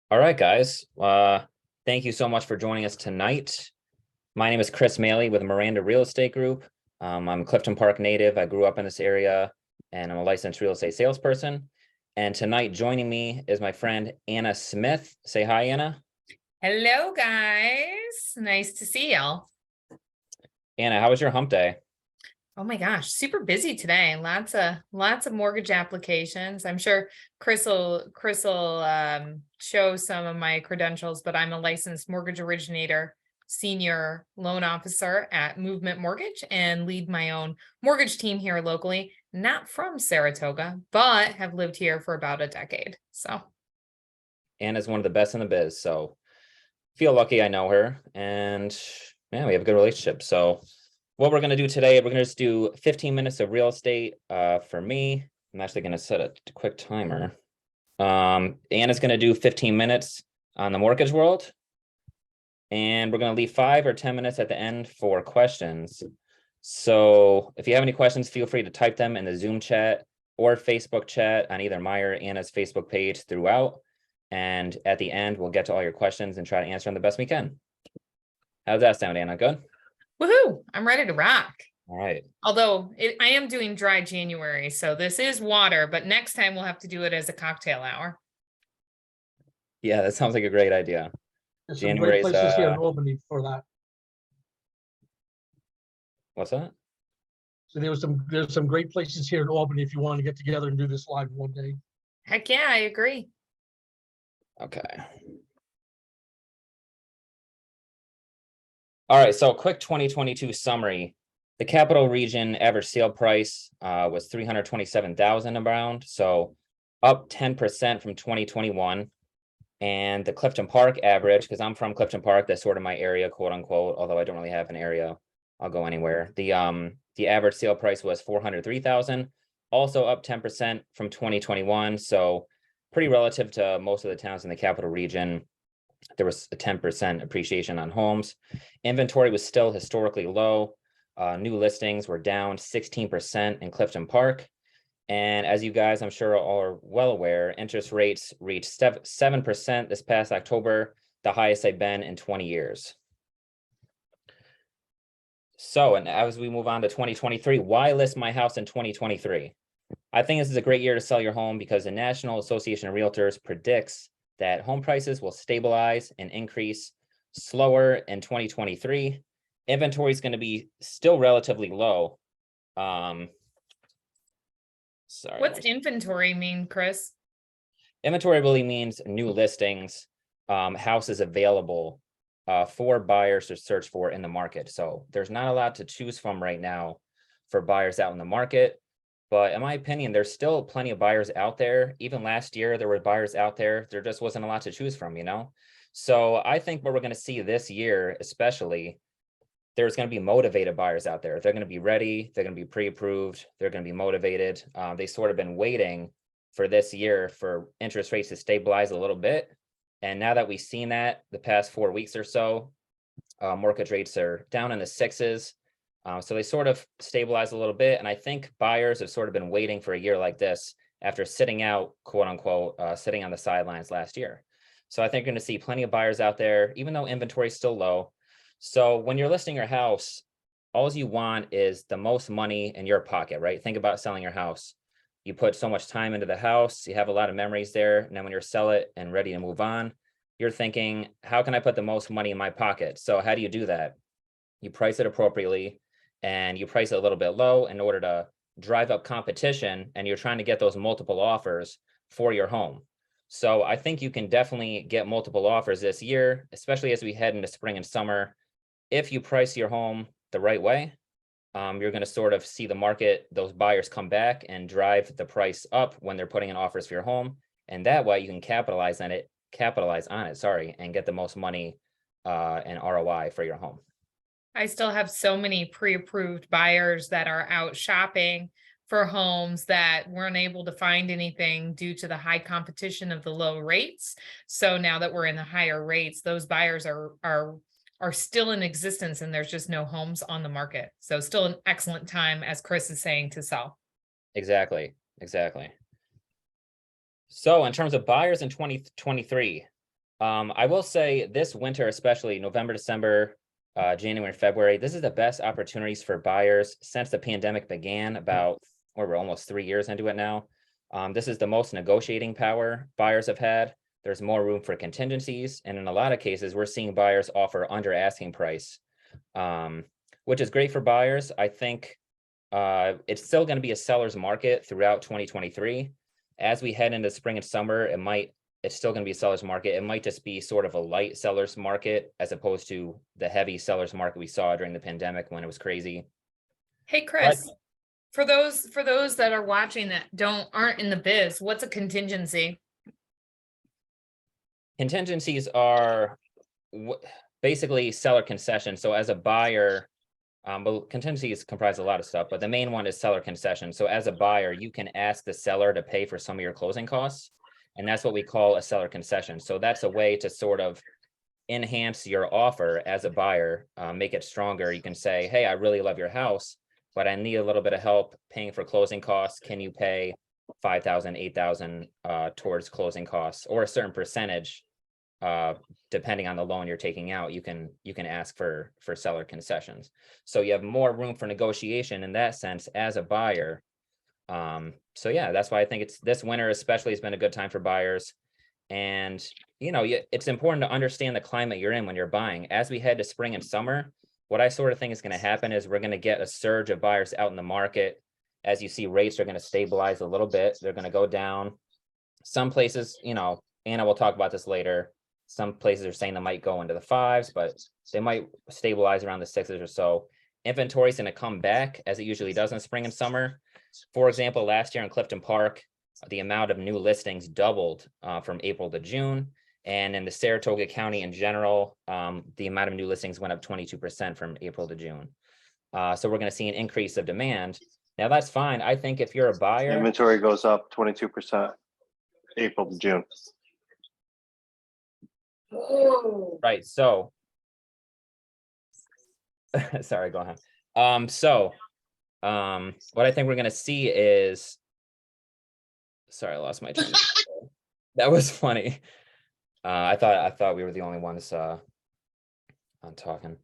All right, guys. Thank you so much for joining us tonight. My name is Chris Maley with Miranda Real Estate Group. I'm a Clifton Park native. I grew up in this area and I'm a licensed real estate salesperson. And tonight joining me is my friend Anna Smith. Say hi, Anna. Hello, guys. Nice to see y'all. Anna, how was your hump day? Oh my gosh, super busy today. Lots of mortgage applications. I'm sure Chris will show some of my credentials, but I'm a licensed mortgage originator, senior loan officer at Movement Mortgage, and lead my own mortgage team here locally. Not from Saratoga, but have lived here for about a decade. So Anna's one of the best in the biz, so feel lucky I know her, and yeah, we have a good relationship. So what we're going to do today, we're going to just do 15 minutes of real estate for me. I'm actually going to set a quick timer. Anna's going to do 15 minutes on the mortgage world. And we're going to leave 5 or 10 minutes at the end for questions. So if you have any questions, feel free to type them in the Zoom chat or Facebook chat on either my or Anna's Facebook page throughout. And at the end, we'll get to all your questions and try to answer them the best we can. How's that sound, Anna? Good? woohoo, I'm ready to rock. All right. Although I am doing dry January, so this is water, but next time we'll have to do it as a cocktail hour. Yeah, that sounds like a great idea. There's some great January's, places here in Albany for that. What's that? So there's some great places here in Albany if you want to get together and do this live one day. Heck yeah, I agree. Okay. All right, so quick 2022 summary. The capital region average sale price was 327,000 around, so up 10% from 2021. And the Clifton Park average, because I'm from Clifton Park, that's sort of my area, quote unquote, although I don't really have an area, I'll go anywhere. The average sale price was 403,000, also up 10% from 2021. So pretty relative to most of the towns in the capital region. There was a 10% appreciation on homes. Inventory was still historically low. New listings were down 16% in Clifton Park. And as you guys, I'm sure all are well aware, interest rates reached 7% this past October, the highest they've been in 20 years. So, and as we move on to 2023, why list my house in 2023? I think this is a great year to sell your home because the National Association of Realtors predicts that home prices will stabilize and increase slower in 2023. Inventory is going to be still relatively low. Sorry. What's inventory mean, Chris? Inventory really means new listings, houses available for buyers to search for in the market. So there's not a lot to choose from right now for buyers out in the market. But in my opinion, there's still plenty of buyers out there. Even last year, there were buyers out there. There just wasn't a lot to choose from, you know? So I think what we're going to see this year, especially, there's going to be motivated buyers out there. They're going to be ready. They're going to be pre-approved. They're going to be motivated. They sort of been waiting for this year for interest rates to stabilize a little bit. And now that we've seen that the past 4 weeks or so, mortgage rates are down in the 6s. So they sort of stabilize a little bit. And I think buyers have sort of been waiting for a year like this after sitting out, quote unquote, sitting on the sidelines last year. So I think you're going to see plenty of buyers out there, even though inventory is still low. So when you're listing your house, all you want is the most money in your pocket, right? Think about selling your house. You put so much time into the house, you have a lot of memories there. And then when you're sell it and ready to move on, you're thinking, how can I put the most money in my pocket? So how do you do that? You price it appropriately and you price it a little bit low in order to drive up competition. And you're trying to get those multiple offers for your home. So I think you can definitely get multiple offers this year, especially as we head into spring and summer. If you price your home the right way, you're going to sort of see the market, those buyers come back and drive the price up when they're putting in offers for your home. And that way you can capitalize on it, and get the most money and ROI for your home. I still have so many pre-approved buyers that are out shopping for homes that weren't able to find anything due to the high competition of the low rates. So now that we're in the higher rates, those buyers are still in existence and there's just no homes on the market. So still an excellent time, as Chris is saying, to sell. Exactly. So in terms of buyers in 2023, I will say this winter, especially November, December, January, February, this is the best opportunities for buyers since the pandemic began about, or we're almost 3 years into it now. This is the most negotiating power buyers have had. There's more room for contingencies. And in a lot of cases, we're seeing buyers offer under asking price, which is great for buyers. I think it's still going to be a seller's market throughout 2023. As we head into spring and summer, it's still going to be a seller's market. It might just be sort of a light seller's market as opposed to the heavy seller's market we saw during the pandemic when it was crazy. Hey, Chris, for those that are watching that aren't in the biz, what's a contingency? Contingencies are basically seller concessions. So as a buyer, but contingencies comprise a lot of stuff, but the main one is seller concession. So as a buyer, you can ask the seller to pay for some of your closing costs. And that's what we call a seller concession. So that's a way to sort of enhance your offer as a buyer, make it stronger. You can say, hey, I really love your house, but I need a little bit of help paying for closing costs. Can you pay $5,000, $8,000 towards closing costs, or a certain percentage, depending on the loan you're taking out? You can ask for seller concessions. So you have more room for negotiation in that sense as a buyer. So yeah, that's why I think this winter especially has been a good time for buyers. And it's important to understand the climate you're in when you're buying. As we head to spring and summer, what I sort of think is going to happen is we're going to get a surge of buyers out in the market. As you see, rates are going to stabilize a little bit. They're going to go down. Some places, Anna will talk about this later. Some places are saying they might go into the 5s, but they might stabilize around the 6s or so. Inventory is going to come back as it usually does in spring and summer. For example, last year in Clifton Park, the amount of new listings doubled from April to June. And in the Saratoga County in general, the amount of new listings went up 22% from April to June. So we're going to see an increase of demand. Now that's fine. I think if you're a buyer, inventory goes up 22% April to June. Right. So, sorry, go ahead. What I think we're going to see is, sorry, I lost my train of thought. That was funny. I thought we were the only ones on talking,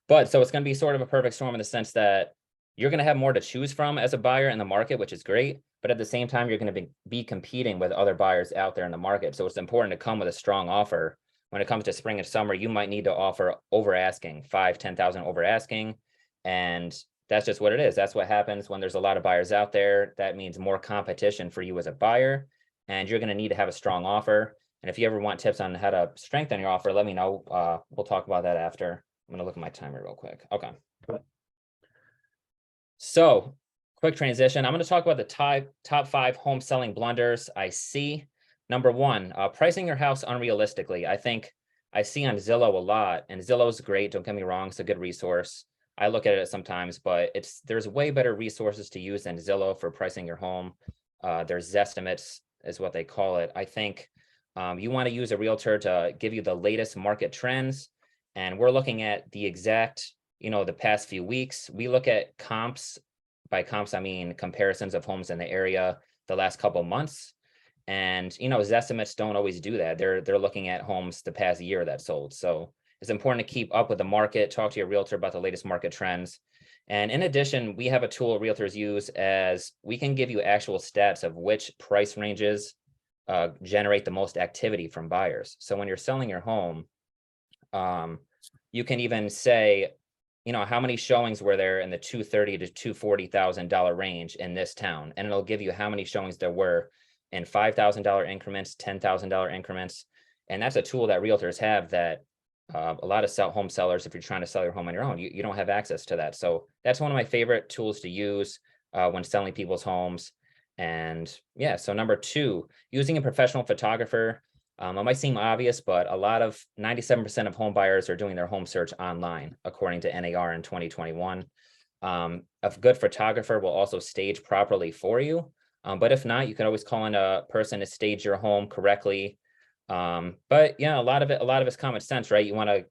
but so it's going to be sort of a perfect storm in the sense that you're going to have more to choose from as a buyer in the market, which is great. But at the same time, you're going to be competing with other buyers out there in the market. So it's important to come with a strong offer. When it comes to spring and summer, you might need to offer over asking, 5,000, 10,000 over asking. And that's just what it is. That's what happens when there's a lot of buyers out there. That means more competition for you as a buyer, and you're going to need to have a strong offer. And if you ever want tips on how to strengthen your offer, let me know. We'll talk about that after. I'm going to look at my timer real quick. Okay. So quick transition. I'm going to talk about the top 5 home selling blunders I see. Number 1, pricing your house unrealistically. I think I see on Zillow a lot, and Zillow is great. Don't get me wrong. It's a good resource. I look at it sometimes, but there's way better resources to use than Zillow for pricing your home. There's Zestimates is what they call it. I think you want to use a realtor to give you the latest market trends. And we're looking at the exact, the past few weeks. We look at comps. By comps, I mean comparisons of homes in the area the last couple months. And, Zestimates don't always do that. They're looking at homes the past year that sold. So it's important to keep up with the market, talk to your realtor about the latest market trends. And in addition, we have a tool realtors use as we can give you actual stats of which price ranges generate the most activity from buyers. So when you're selling your home, you can even say, how many showings were there in the $230,000 to $240,000 range in this town? And it'll give you how many showings there were in $5,000 increments, $10,000 increments. And that's a tool that realtors have that a lot of home sellers, if you're trying to sell your home on your own, you don't have access to that. So that's one of my favorite tools to use when selling people's homes. And yeah, so number 2, using a professional photographer. It might seem obvious, but 97% of home buyers are doing their home search online, according to NAR in 2021. A good photographer will also stage properly for you. But if not, you can always call in a person to stage your home correctly. But yeah, a lot of it's common sense, right? You want to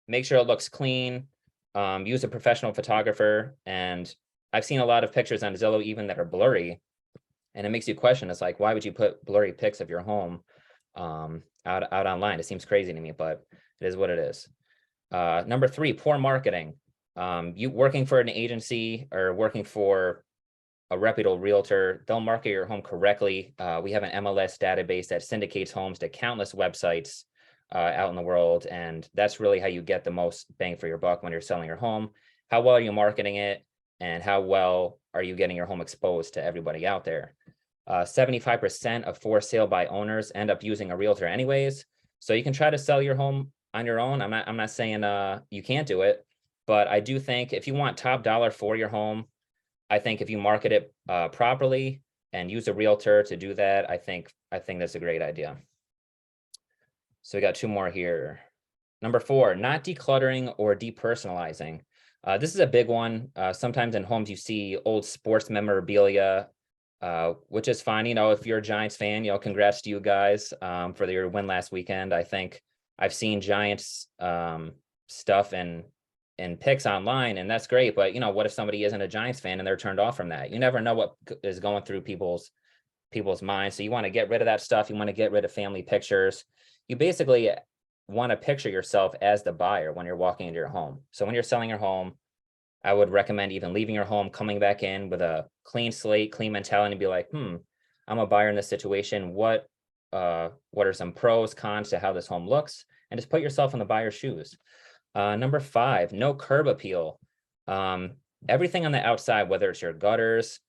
make sure it looks clean, use a professional photographer. And I've seen a lot of pictures on Zillow even that are blurry, and it makes you question. It's like, why would you put blurry pics of your home out online. It seems crazy to me, but it is what it is. Number 3, poor marketing. You working for an agency or working for a reputable realtor, they'll market your home correctly. We have an MLS database that syndicates homes to countless websites out in the world, and that's really how you get the most bang for your buck when you're selling your home. How well are you marketing it, and how well are you getting your home exposed to everybody out there? 75% of for sale by owners end up using a realtor anyways. So you can try to sell your home on your own. I'm not saying you can't do it, but I do think if you want top dollar for your home, I think if you market it properly and use a realtor to do that, I think that's a great idea. So we got 2 more here. Number 4, not decluttering or depersonalizing. This is a big one. Sometimes in homes you see old sports memorabilia, which is fine. You know, if you're a Giants fan, you know, congrats to you guys for your win last weekend. I think I've seen Giants stuff and pics online, and that's great. But you know, what if somebody isn't a Giants fan and they're turned off from that? You never know what is going through people's minds. So you want to get rid of that stuff. You want to get rid of family pictures. You basically want to picture yourself as the buyer when you're walking into your home. So when you're selling your home, I would recommend even leaving your home, coming back in with a clean slate, clean mentality, and be like, I'm a buyer in this situation. What are some pros, cons to how this home looks? And just put yourself in the buyer's shoes. Number 5, no curb appeal. Everything on the outside, whether it's your gutters,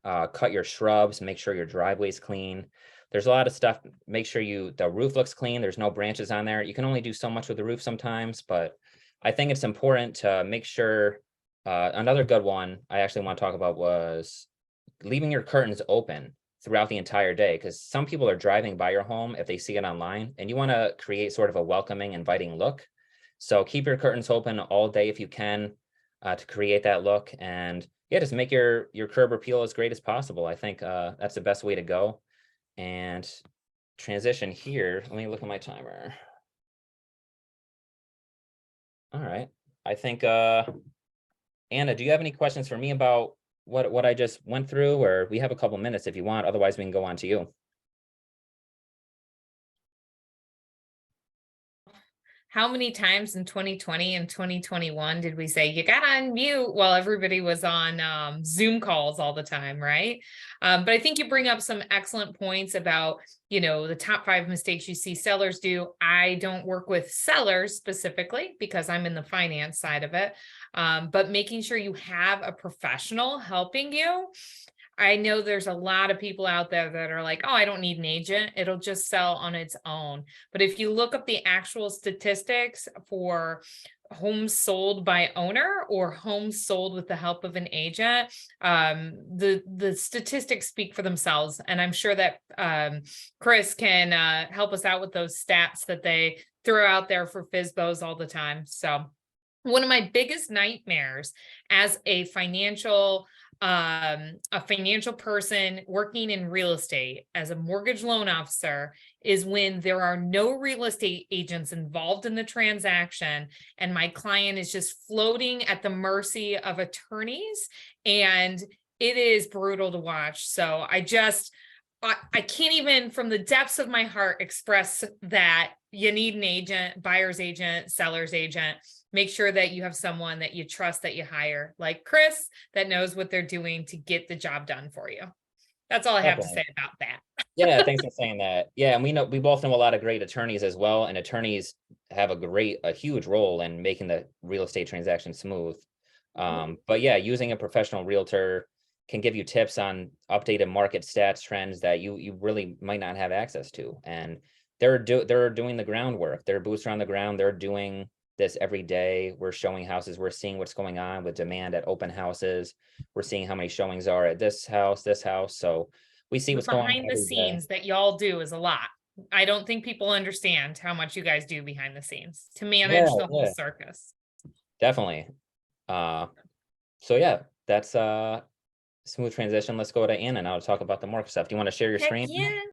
cut your shrubs, make sure your driveway's clean. There's a lot of stuff. Make sure the roof looks clean. There's no branches on there. You can only do so much with the roof sometimes, but I think it's important to make sure. Another good one I actually want to talk about was leaving your curtains open throughout the entire day, because some people are driving by your home if they see it online, and you want to create sort of a welcoming, inviting look. So keep your curtains open all day if you can to create that look, and yeah, just make your curb appeal as great as possible. I think that's the best way to go. And transition here. Let me look at my timer. All right. I think Anna, do you have any questions for me about what I just went through? Or we have a couple minutes if you want, otherwise we can go on to you. How many times in 2020 and 2021 did we say you got on mute while everybody was on Zoom calls all the time, right? But I think you bring up some excellent points about, you know, the top 5 mistakes you see sellers do. I don't work with sellers specifically because I'm in the finance side of it, but making sure you have a professional helping you. I know there's a lot of people out there that are like, oh, I don't need an agent. It'll just sell on its own. But if you look up the actual statistics for homes sold by owner or homes sold with the help of an agent, the statistics speak for themselves. And I'm sure that Chris can help us out with those stats that they throw out there for FSBOs all the time. So one of my biggest nightmares as a financial person working in real estate as a mortgage loan officer is when there are no real estate agents involved in the transaction and my client is just floating at the mercy of attorneys, and it is brutal to watch. So I can't even from the depths of my heart express that you need an agent, buyer's agent, seller's agent. Make sure that you have someone that you trust, that you hire, like Chris, that knows what they're doing to get the job done for you. That's all I have to say about that. Yeah, thanks for saying that. Yeah, and we both know a lot of great attorneys as well, and attorneys have a huge role in making the real estate transaction smooth. But yeah, using a professional realtor can give you tips on updated market stats, trends that you really might not have access to, and they're doing the groundwork. They're boots are on the ground. They're doing this every day. We're showing houses. We're seeing what's going on with demand at open houses. We're seeing how many showings are at this house. So we see what's going on behind the scenes that y'all do is a lot. I don't think people understand how much you guys do behind the scenes to manage the whole circus. Definitely. So yeah, that's smooth transition. Let's go to Anna now to talk about the market stuff. Do you want to share your screen? Yeah.